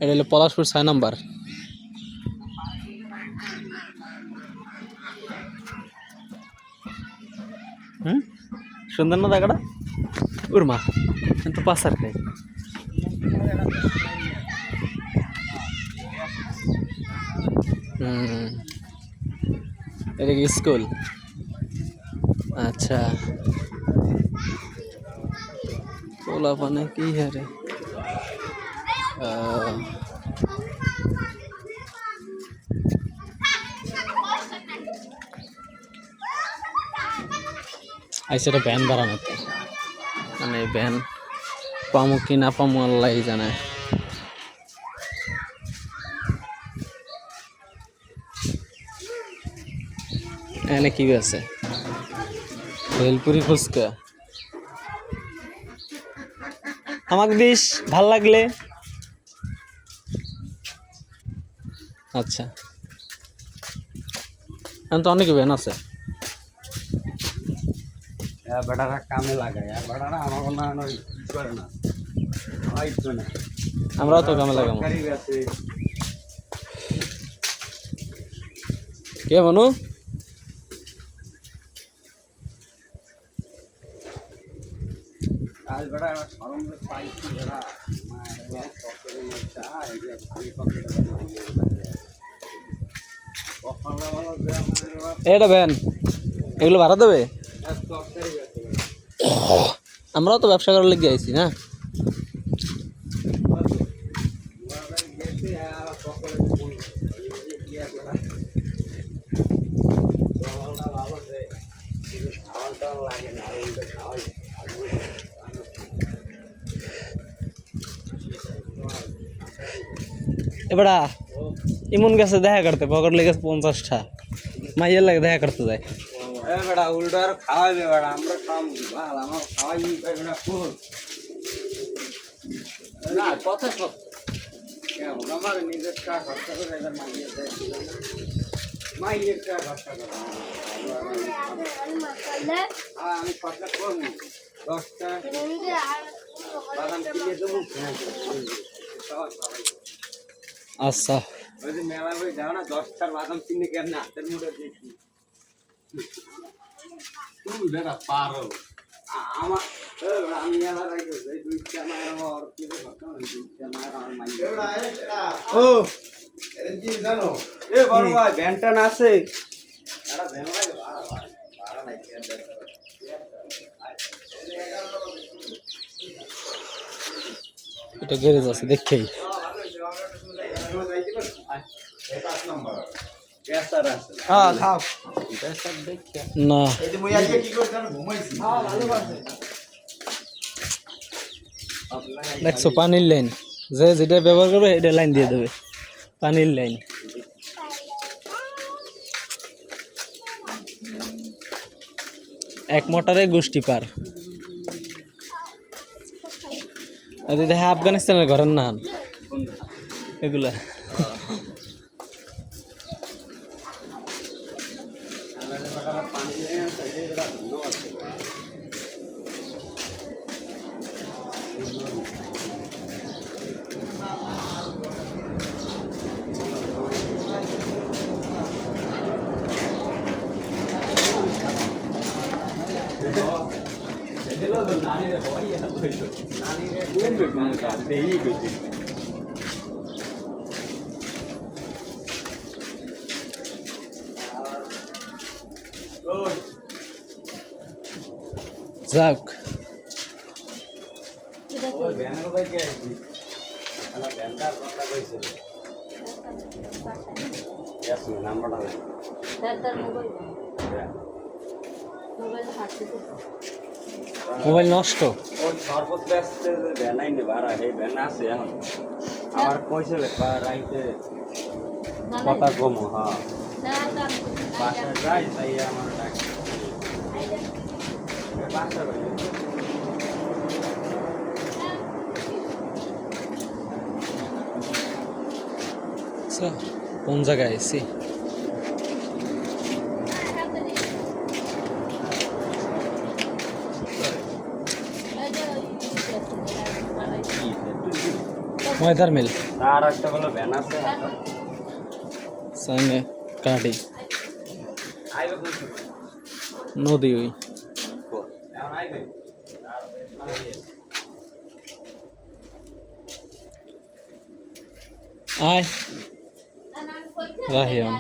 এটা হলো পলাশপুর 6 নম্বর। সুন্দর না জায়গাটা? ওর মা কিন্তু পাশার খাই। এটা কি স্কুল? আচ্ছা, পোলা পানে কি হারে আইসে এটা ভ্যান বাড়ানো, মানে ভ্যান পামো কি না পামো আল্লাহ জানায়। এখানে কি আছে? ভেলপুরি ফুচকা। আমাকে দিস ভাল লাগলে। আচ্ছা, এখন তো অনেক ভ্যান আছে। বেটারা কামে লাগায়, আর বেটারা আমার না করে না, আমরাও তো কামে লাগাবো। কে মনু? আজ বেটা সরম পাইছি বেটা, এটা ভ্যান, এগুলো ভাড়া দেবে? আমরাও তো ব্যবসা করার লেগে আইছি না। এবারা ইমন গেছে দেখা করতে, পকেট লেগেছে 50টা, মাইয়ের লাগে দেখা করতে যায়। বেটা উল্টো আর খাওয়াইবে বেটা, আমরা খাম ভালো, আমার খাওয়াই বেটা ফুল না কথা সব কেমন আমার নিজের কা খরচা করে এবার মাইয়ের কা খরচা করে আমি খরচা করবো 10টা বাদাম কিনে দেবো। আচ্ছা, ওই যে মেলা বই যাও না, 10টার বাদাম কিনে কেন হাতের মুঠে দেখি তুমি বেটা পারো। আমার আমি মেলা রাখবো এই 2টা মায়ের আমার কি কথা, 2টা মায়ের আমার মাইয়ে ও কি জানো এ বড় ভাই ব্যান্টন আছে এরা ভ্যান লাগে ভাড়া নাই এটা গ্যারেজ আছে দেখেই। না দেখছো পানির লাইন, যে যেটা ব্যবহার করবে এটা লাইন দিয়ে দেবে, পানির লাইন। এক মোটরে গোষ্ঠী পার। দেখা আফগানিস্তানের ঘরের নাম এগুলা। যাক মোবাইল নষ্ট সর্বত ব্যস্ত ভ্যানাই নেবার এই ভ্যান আছে এখন আমার পয়সা রাইতে কথা কম। হ্যাঁ বাসায় যাই তাই আমার কোন জায়গায় এসি? ময়দার মিল আর একটা বলো ভ্যান আছে সামনে কাটি আইবে কোন নদী ওই এখন আইবে আয় রাহিম